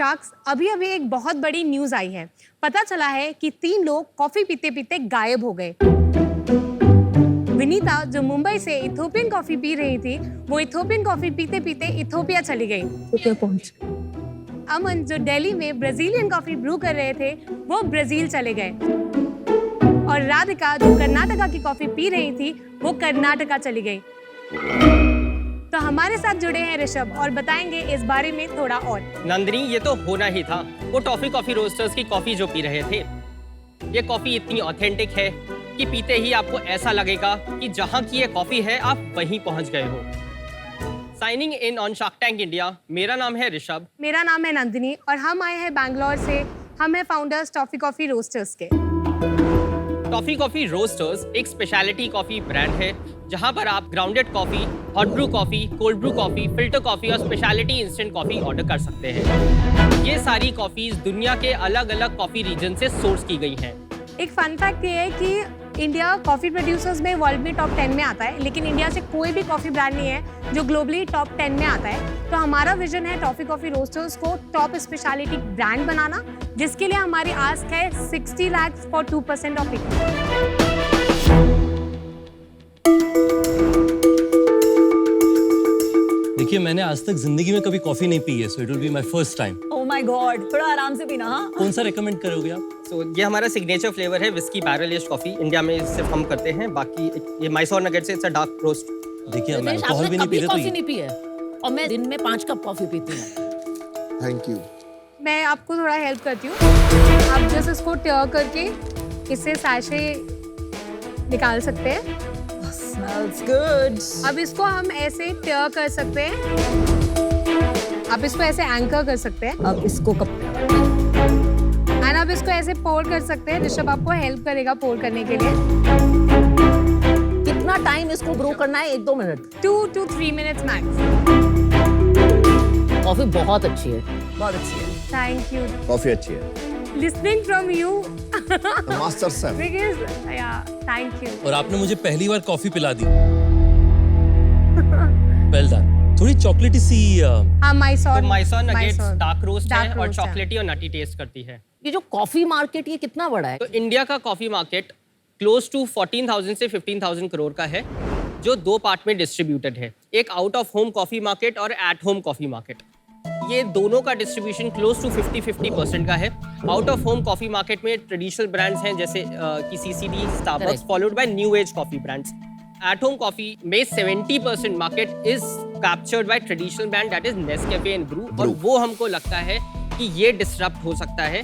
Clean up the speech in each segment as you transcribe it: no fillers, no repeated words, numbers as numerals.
Sharks, अभी अभी एक बहुत बड़ी न्यूज आई है। पता चला है कि 3 लोग कॉफी पीते पीते गायब हो गए। विनीता जो मुंबई से इथोपियन कॉफी पी रही थी, वो इथोपियन कॉफी पीते पीते इथोपिया चली गई। तो पहुंच। अमन जो दिल्ली में ब्राजीलियन कॉफी ब्रू कर रहे थे, वो ब्राजील चले गए। और राधिका जो कर्नाटका की कॉफी पी रही थी, वो कर्नाटका चली गई। तो हमारे साथ जुड़े हैं ऋषभ और बताएंगे इस बारे में थोड़ा और। नंदिनी, ये तो होना ही था। वो टॉफी कॉफी रोस्टर्स की कॉफी जो पी रहे थे, ये कॉफी इतनी ऑथेंटिक है कि पीते ही आपको ऐसा लगेगा कि जहां की ये कॉफी है आप वहीं पहुंच गए हो। Signing in on shark tank India, मेरा नाम है ऋषभ। मेरा नाम है नंदिनी और हम आए हैं बैंगलोर से। हम हैं फाउंडर्स टॉफी कॉफी रोस्टर्स के। टॉफी कॉफी रोस्टर्स एक स्पेशलिटी कॉफी ब्रांड है जहां पर आप grounded coffee, hot Bru coffee, cold brew coffee, filter coffee और स्पेशलिटी इंस्टेंट कॉफी ऑर्डर कर सकते हैं। ये सारी कॉफीज दुनिया के अलग अलग कॉफी रीजन से सोर्स की गई हैं। एक फन फैक्ट ये है कि इंडिया कॉफी प्रोड्यूसर्स में वर्ल्ड में टॉप 10 में आता है, लेकिन इंडिया से कोई भी कॉफी ब्रांड नहीं है जो ग्लोबली टॉप 10 में आता है। तो हमारा विजन है टॉफी कॉफी रोस्टर्स को टॉप स्पेशलिटी ब्रांड बनाना, जिसके लिए हमारी आस्क है 60 लाख फॉर 2% ऑफ इक्विटी। देखिए, मैंने आज तक जिंदगी में कभी कॉफी नहीं पी है, so it will be my first time. Oh my God, थोड़ा आराम से पीना। हाँ, कौन सा रेकमेंड करोगे आप? तो ये हमारा सिग्नेचर फ्लेवर है whisky barrel aged coffee. India में सिर्फ हम करते हैं, बाकी ये मैसूर नगेट्स से इट्स अ डार्क रोस्ट। देखिए, हम अल्कोहल भी नहीं पीते, तो कॉफी नहीं पी है और मैं दिन में 5 कप कॉफी पीती हूँ। Thank you. मैं आपको थोड़ा हेल्प करती हूँ। आप जस्ट इसको टर करके इससे सैशे निकाल सकते हैं। smells good. अब इसको हम ऐसे टर कर सकते हैं। आप इसको ऐसे एंकर कर सकते हैं। अब इसको कप एंड आप इसको ऐसे पोर कर सकते हैं। ऋषभ आपको हेल्प करेगा पोर करने के लिए। कितना टाइम इसको ब्रू करना है? 1-2 minute. 2 to 3 minutes max. Coffee बहुत अच्छी है। बहुत अच्छी है। Thank you. कॉफी अच्छी है। Listening from you master sir. Because या थैंक यू। और आपने मुझे पहली बार कॉफी पिला दी। Well done. थोड़ी चॉकलेटी सी हाँ, मैसूर तो मैसूर नगेट्स डार्क रोस्ट है Dark और roast है। चॉकलेटी और नटी टेस्ट करती है। ये जो कॉफी मार्केट ये कितना बड़ा है? तो इंडिया का कॉफी मार्केट क्लोज टू 14,000 से 15,000 करोड़ का है, जो 2 पार्ट में डिस्ट्रीब्यूटेड है। एक out of home coffee market और एट होम कॉफी मार्केट। ये दोनों का डिस्ट्रीब्यूशन क्लोज टू 50-50% का है। Out of home coffee market में ट्रेडिशनल ब्रांड्स हैं जैसे कि CCD, Starbucks, Correct. Followed by new age coffee brands. At home coffee में 70% market is captured by traditional brand that is Nescafe and Bru, और वो हमको लगता है कि ये डिसरप्ट हो सकता है।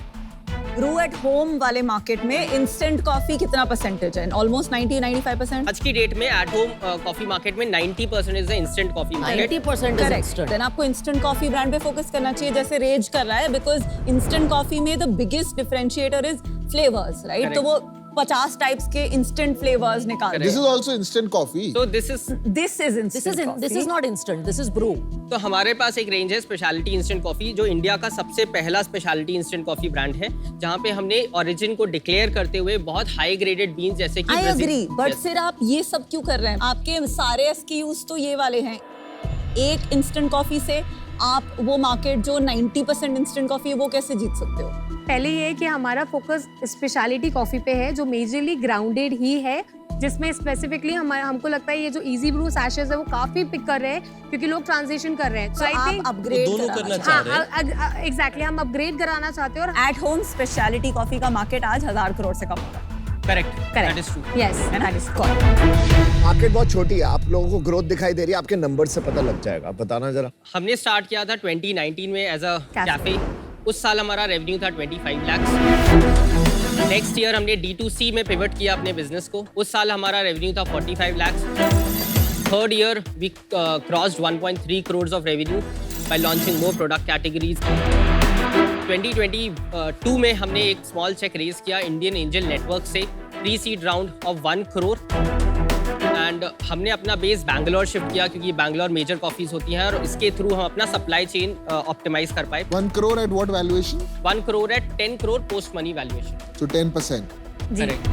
ब्रू एट होम वाले मार्केट में इंस्टेंट कॉफी कितना परसेंटेज है? ऑलमोस्ट 90-95%। आज की डेट में एट होम कॉफी मार्केट में 90% is the instant coffee market. 90% is correct. Instant. Then आपको इंस्टेंट कॉफी ब्रांड पे फोकस करना चाहिए, जैसे रेज कर रहा है, बिकॉज इंस्टेंट कॉफी में the biggest differentiator is flavours, right? तो वो 50 टाइप्स के इंस्टेंट फ्लेवर्स निकाल रहे This is also instant coffee. तो दिस इज हैं। This is instant this is not instant, this is Bru. तो हमारे पास एक रेंज है स्पेशलिटी इंस्टेंट कॉफी, जो इंडिया का सबसे पहला स्पेशलिटी इंस्टेंट कॉफी ब्रांड है, जहाँ पे हमने ओरिजिन को डिक्लेयर करते हुए बहुत हाई ग्रेडेड बीन्स जैसे कि आई Brazil- एग्री, बट Yes. फिर आप ये सब क्यों कर रहे हैं? आपके सारे SKUs तो ये वाले हैं। एक इंस्टेंट कॉफी से आप वो मार्केट जो 90% इंस्टेंट कॉफी है वो कैसे जीत सकते हो? पहले ये है कि हमारा फोकस स्पेशलिटी कॉफी पे है, जो मेजरली ग्राउंडेड ही है, जिसमें स्पेसिफिकली हमको लगता है ये जो इजी ब्रू सैशेस है वो काफी पिक कर रहे हैं, क्योंकि लोग ट्रांजिशन कर रहे हैं। तो आप अपग्रेड दोनों करना चाह रहे हैं। हाँ, एग्जैक्टली, हम अपग्रेड कराना चाहते हैं। और एट होम स्पेशलिटी कॉफी का मार्केट आज 1000 करोड़ से कम होगा। Correct, that is true. Yes, that is market बहुत छोटी है, आप लोगों को ग्रोथ दिखाई दे रही है, आपके नंबर से पता लग जाएगा। बताना जरा। हमने स्टार्ट किया था 2019 में एज अ Cafe. कैफे। उस साल हमारा रेवेन्यू था 25 लाख। नेक्स्ट ईयर हमने D2C में पिवट किया अपने बिजनेस को। उस साल हमारा रेवेन्यू था 45 lakh. Third year we crossed 1.3 crore of revenue by launching more product categories. 2022 में हमने एक स्मॉल चेक रेज किया इंडियन एंजल नेटवर्क से, pre seed round of 1 crore. And हमने अपना बेस बैंगलोर शिफ्ट किया, क्योंकि बैंगलोर मेजर कॉफीज होती हैं और इसके थ्रू हम अपना सप्लाई चेन ऑप्टिमाइज कर पाए। 1 crore at what valuation? 1 crore at 10 crore post money valuation. So 10%. Correct.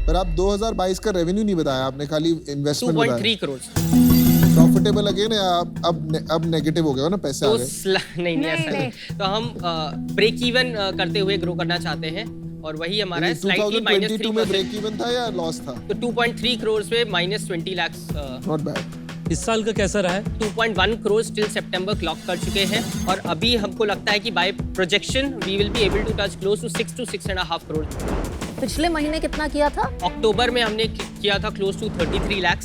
पर आप 2022 का रेवेन्यू नहीं बताया आपने, खाली इन्वेस्टमेंट बताया। 2.3 करोड़। प्रॉफिट प्रॉफिटेबल अगेन या अब नेगेटिव हो गया हो ना, पैसे आ तो गए? नहीं नहीं, ऐसा नहीं। नहीं। तो हम ब्रेक इवन करते हुए ग्रो करना चाहते हैं और वही हमारा है, स्लाइटली 2022 में -3%। ब्रेक इवन था या लॉस था? तो 2.3 करोड़ पे -20 लाख, नॉट बैड। इस साल का कैसा रहा है? 2.1 करोड़ टिल सितंबर क्लॉक कर चुके हैं और अभी हमको लगता है कि by projection we will be able to touch close to 6 to 6.5 crore. पिछले महीने कितना किया था? अक्टूबर में हमने किया था क्लोज टू 33 लाख।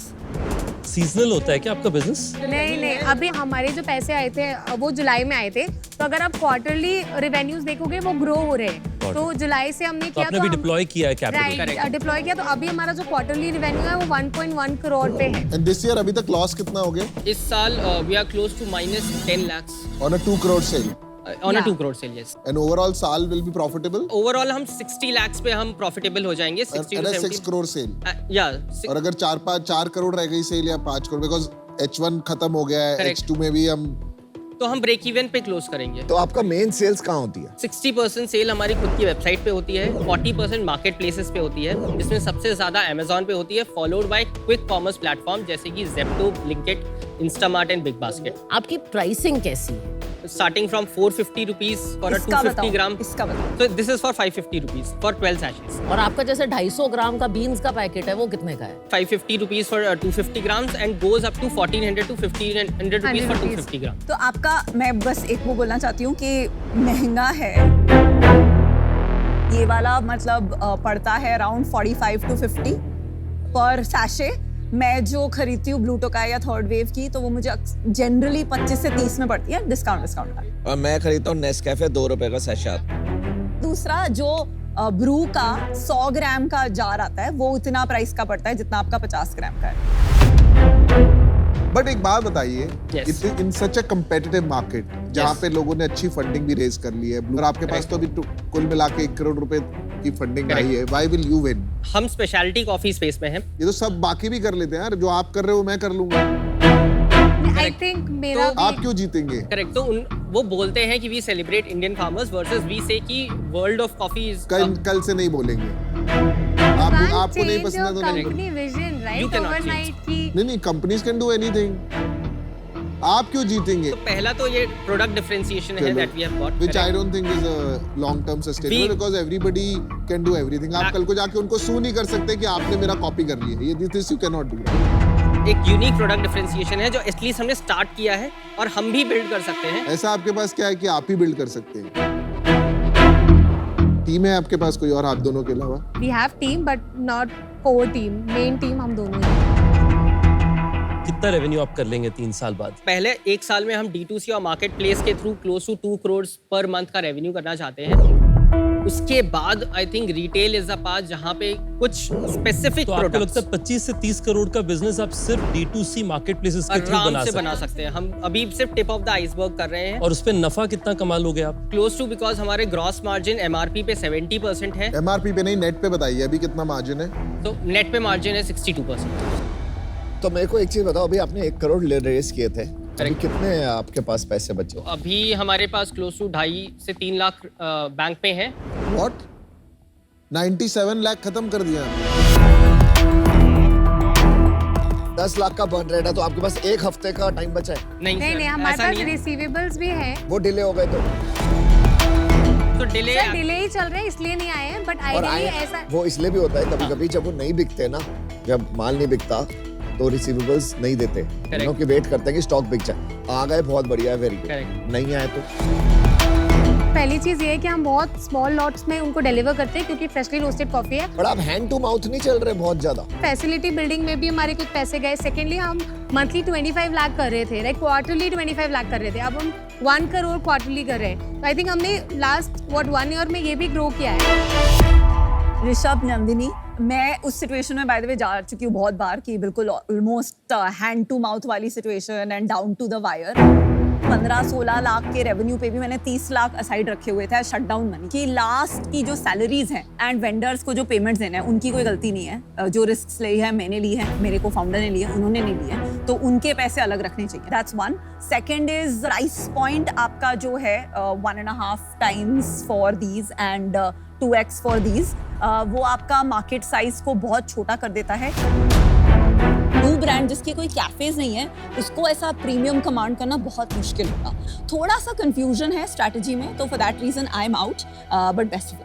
सीजनल होता है क्या आपका बिजनेस? नहीं, अभी हमारे जो पैसे आए थे वो जुलाई में आए थे, तो अगर आप क्वार्टरली रेवेन्यूज देखोगे वो ग्रो हो रहे हैं। तो जुलाई से हमने तो किया आपने भी डिप्लॉय किया है कैपिटल? राइट, डिप्लॉय किया, तो अभी हमारा जो क्वार्टरली रेवेन्यू है वो 1.1 करोड़ पे है। एंड दिस ईयर अभी तक लॉस कितना हो गया? इस साल we are close to -10 lakhs on a 2 crore sale. on a Yeah. 2 crore sale, yes. And overall साल विल बी प्रॉफिटेबल? ओवरऑल हम 60 lakhs पे हम प्रॉफिटेबल हो जाएंगे, 60 एंड to 6 70। करोड़ सेल। और अगर 4 करोड़ रह गई सेल या 5 करोड़, बिकॉज H1 खत्म हो गया है, Correct. H2 में भी हम तो हम ब्रेक इवन पे क्लोज करेंगे। तो आपका मेन सेल्स कहाँ होती है? 60% सेल हमारी खुद की वेबसाइट पे होती है, 40% मार्केट प्लेसेस पे होती है, जिसमें सबसे ज्यादा अमेजोन पे होती है, followed by quick commerce platform जैसे कि Zepto, Blinkit, Instamart and big basket. आपकी प्राइसिंग कैसी है? Starting from 450 rupees for a इसका 250 बताओ, ग्राम। इसका बताओ। तो this is for 550 rupees for 12 sachets। और आपका जैसे 250 ग्राम का बीन्स का पैकेट है वो कितने का है? 550 rupees for 250 grams and goes up to 1400 to 1500 rupees for 250 gram. तो आपका, मैं बस एक वो बोलना चाहती हूँ कि महंगा है ये वाला, मतलब पड़ता है अराउंड 45 to 50 पर सैशे। मैं जो खरीदती हूँ ब्लू टोकाई या थर्ड वेव की, तो वो मुझे जनरली 25 से 30 में पड़ती है, डिस्काउंट का। और मैं खरीदता हूँ नेस्कैफे 2 रुपए का सैशेट। दूसरा जो ब्रू का 100 ग्राम का जार आता है वो उतना प्राइस का पड़ता है जितना आपका 50 ग्राम का है। बट एक बात बताइए, Yes. इन सच अ कम्पिटिटिव मार्केट जहाँ पे लोगों ने अच्छी फंडिंग भी रेज कर ली है, और आपके पास तो अभी कुल मिला के 1 करोड़ रुपए की फंडिंग आई है, व्हाई विल यू विन? हम स्पेशलिटी कॉफी स्पेस में हैं। ये तो सब बाकी भी कर लेते हैं यार, जो आप कर रहे हो मैं कर लूंगा। आई थिंक मेरा तो आप क्यों जीतेंगे? करेक्ट। तो वो बोलते हैं कि we celebrate Indian farmers versus we say कि वर्ल्ड ऑफ कॉफी इज कल से नहीं बोलेंगे। आपको नहीं पसंद है तो नहीं। Company vision You right, cannot overnight की। नहीं, कंपनीज कैन डू एनीथिंग। आप क्यों जीतेंगे? तो पहला तो ये प्रोडक्ट डिफरेंशिएशन है that we have got, Which I don't think is a long term sustainable We- because everybody can do everything. आप कल को जाके उनको सू नहीं कर सकते कि आपने मेरा कॉपी कर लिया है। ये this you cannot do. एक यूनिक प्रोडक्ट डिफरेंशिएशन है जो एटलीस्ट हमने स्टार्ट किया है और हम भी बिल्ड कर सकते हैं। ऐसा आपके पास क्या है कि आप ही बिल्ड कर सकते हैं? टीम है आपके पास कोई और आप दोनों के अलावा? We have team but not core team, main team हम दोनों ही। कितना रेवेन्यू आप कर लेंगे 3 साल बाद? पहले 1 साल में हम D2C और मार्केट प्लेस के through close to 2 crore per month का रेवेन्यू करना चाहते हैं। उसके बाद I think retail is a part जहां पे कुछ स्पेसिफिक तो आपको लगता प्रोडक्ट्स है 25 से 30 करोड़ का बिजनेस आप सिर्फ D2C मार्केट प्लेसेस के थ्रू आराम बना से सकते बना हैं? सकते हैं। हम अभी सिर्फ टिप ऑफ द आइसबर्ग कर रहे हैं। और उस पे नफा कितना कमा लोगे आप? क्लोज टू, बिकॉज हमारे ग्रॉस मार्जिन MRP पे 70% है, MRP पे नहीं, नेट पे बताइए अभी कितना मार्जिन है? तो नेट पे मार्जिन है 62%। तो मेरे को एक चीज बताओ, अभी आपने 1 करोड़ रेस किए थे, अभी कितने आपके पास पैसे बचे? तो अभी हमारे पास क्लोज टू 2.5 से 3 लाख बैंक पे हैं। What? 97 लाख खत्म कर दिया। 10 लाख का बर्न रेट है, तो आपके पास 1 हफ्ते का टाइम बचा है। नहीं नहीं सर, नहीं, हमारे ऐसा पास नहीं है। रिसीवेबल्स भी हैं। वो डिले हो गए तो तो डिले सर डिले ही चल रहे हैं इसलिए नहीं आए हैं, बट और आइडियली आए ऐसा वो इसलिए भी होता है कभी कभी जब वो नहीं बिकते ना, जब माल नहीं बिकता तो रिसीवेबल्स नहीं देते, क्योंकि वेट करते हैं कि स्टॉक बिक जाए। आ गए बहुत बढ़िया है, वेरी गुड। Correct. नहीं आए तो पहली चीज ये है कि हम बहुत स्मॉल लॉट्स में उनको डिलीवर करते हैं क्योंकि फ्रेशली रोस्टेड कॉफी है। पर आप हैंड टू माउथ नहीं चल रहे बहुत ज्यादा। फैसिलिटी बिल्डिंग में भी हमारे कुछ पैसे गए। सेकेंडली हम मंथली 25 लाख कर रहे थे, लाइक क्वार्टरली 25 लाख कर रहे थे, अब हम 1 करोड़ क्वार्टरली कर रहे हैं। तो आई थिंक हमने लास्ट 1 ईयर में ये भी ग्रो किया है। ऋषभ, नंदिनी, मैं उस सिचुएशन में बाय द वे जा चुकी हूँ बहुत बार कि बिल्कुल ऑलमोस्ट हैंड टू माउथ वाली situation and down to the wire. 15-16 lakh के रेवेन्यू पे भी मैंने 30 लाख असाइड रखे हुए थे शटडाउन मनी की। लास्ट की जो सैलरीज हैं एंड वेंडर्स को जो पेमेंट्स देने हैं उनकी कोई गलती नहीं है। जो रिस्क ली है मैंने ली है, मेरे को फाउंडर ने ली है, उन्होंने नहीं ली है, तो उनके पैसे अलग रखने चाहिए। That's one. Second is price point आपका जो है 1.5 times for these and 2x for these, वो आपका मार्केट साइज को बहुत छोटा कर देता है। 2 ब्रांड जिसके कोई कैफेज नहीं है उसको ऐसा प्रीमियम कमांड करना बहुत मुश्किल होगा। थोड़ा सा कंफ्यूजन है स्ट्रैटेजी में, तो for that reason I am out, but best of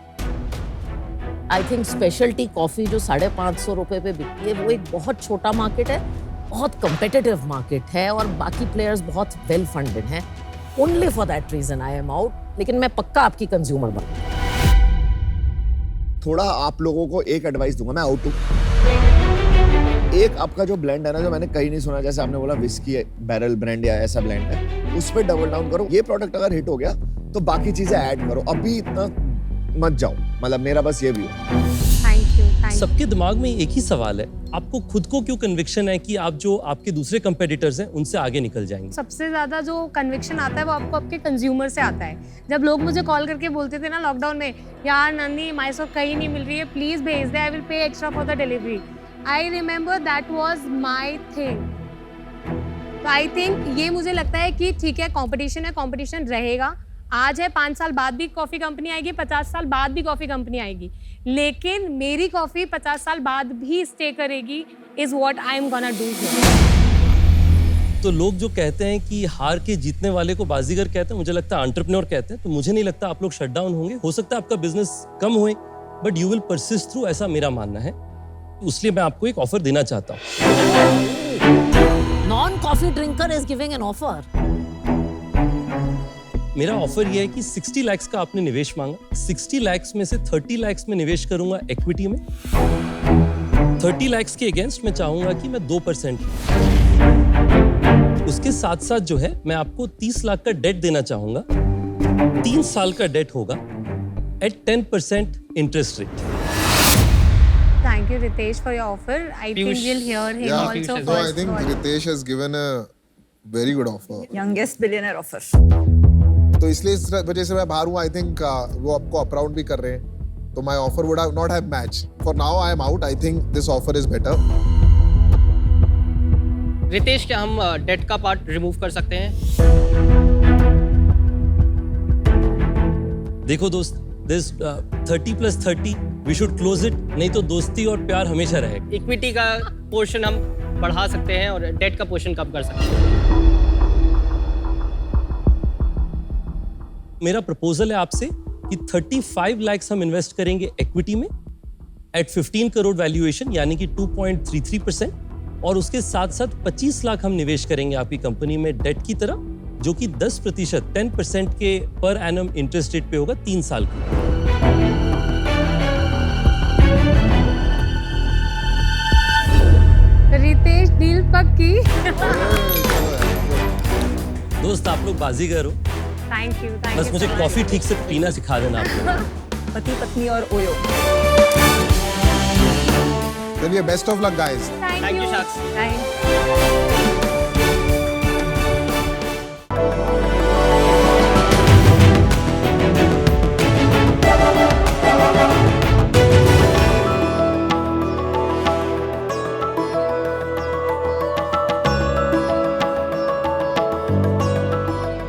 I think speciality coffee जो 550 रुपए पे बिकती है वो एक बहुत छोटा मार्केट है, बहुत कंपेटिटिव मार्केट है और बाकी प्लेयर्स बहुत वेल फंडेड हैं। Only for that reason I am out, लेकिन मैं पक्का आपकी कंज्यूमर बनूंगा। थोड़ा आप लोगों को एक एडवाइस दूंगा, मैं आउट हूँ। एक आपका जो ब्लेंड है ना, जो मैंने कहीं नहीं सुना, जैसे आपने बोला विस्की बैरल ब्रांड या ऐसा ब्लेंड है, उस पर डबल डाउन करो। ये प्रोडक्ट अगर हिट हो गया तो बाकी चीजें ऐड करो, अभी इतना मत जाओ। मतलब मेरा बस ये भी है। Thank you. सबके दिमाग में एक ही सवाल है, आपको खुद को क्यों कन्विक्शन है कि आप जो आपके दूसरे कंपेटिटर्स हैं उनसे आगे निकल जाएंगे? सबसे ज्यादा जो कन्विक्शन आता है वो आपको आपके कंज्यूमर से आता है। जब लोग मुझे कॉल करके बोलते थे ना लॉकडाउन में, यार नंदी माइसो कहीं नहीं मिल रही है, प्लीज भेज दे, I will pay extra for the delivery. I remember that was my thing. तो आई थिंक ये मुझे लगता है कि ठीक है, कंपटीशन है, कंपटीशन रहेगा। आज है, 5 साल बाद भी कॉफी कंपनी आएगी, 50 साल बाद भी कॉफी कंपनी आएगी, लेकिन मेरी कॉफी 50 साल बाद भी स्टे करेगी, is what I am gonna do. तो लोग जो कहते हैं कि हार के जीतने वाले को बाजीगर कहते हैं, मुझे लगता है एंटरप्रेन्योर कहते हैं। तो मुझे नहीं लगता आप लोग शट डाउन होंगे। हो सकता है आपका बिजनेस कम होए, but you will persist through, ऐसा मेरा मानना है। इसलिए मैं आपको एक ऑफर देना चाहता हूँ। Non coffee drinker is giving an offer. मेरा ऑफर ये है कि 60 लाख का आपने निवेश मांगा, 60 लाख में से 30 लाख में निवेश करूंगा इक्विटी में। 30 लाख के अगेंस्ट मैं चाहूंगा कि मैं 2%। उसके साथ साथ जो है मैं आपको 30 लाख का डेट देना चाहूंगा। 3 साल का डेट होगा at 10% interest rate. Thank you, Ritesh, for your offer. I think Piyush. we'll hear him Yeah, also no, I first. think Ritesh has given a very good offer. Youngest billionaire offer. तो इसलिए इस वजह से मैं बाहर हूँ। I think वो आपको अप राउंड भी कर रहे हैं, तो my offer would not have match. For now I am out. I think this offer is better. Ritesh, क्या हम डेट का पार्ट रिमूव कर सकते हैं? देखो दोस्त, this 30 + 30 we should close it, नहीं तो दोस्ती और प्यार हमेशा रहेगा। इक्विटी का पोर्शन हम बढ़ा सकते हैं और डेट का पोर्शन कम कर सकते हैं। मेरा प्रपोजल है आपसे कि 35 लाख हम इन्वेस्ट करेंगे इक्विटी में एट 15 करोड़ वैल्यूएशन, यानी कि 2.33%, और उसके साथ साथ 25 लाख हम निवेश करेंगे आपकी कंपनी में डेट की तरह, जो कि 10% 10% के पर एनम इंटरेस्ट रेट पे होगा 3 साल की। रितेश, डील पक्की। दोस्त, आप लोग बाजीगर हो, थैंक यू। बस मुझे कॉफी ठीक से पीना सिखा देना आप लोग। पति पत्नी और ओयो। चलिए, best of luck guys. Thank Thank you you, Shaks. Thank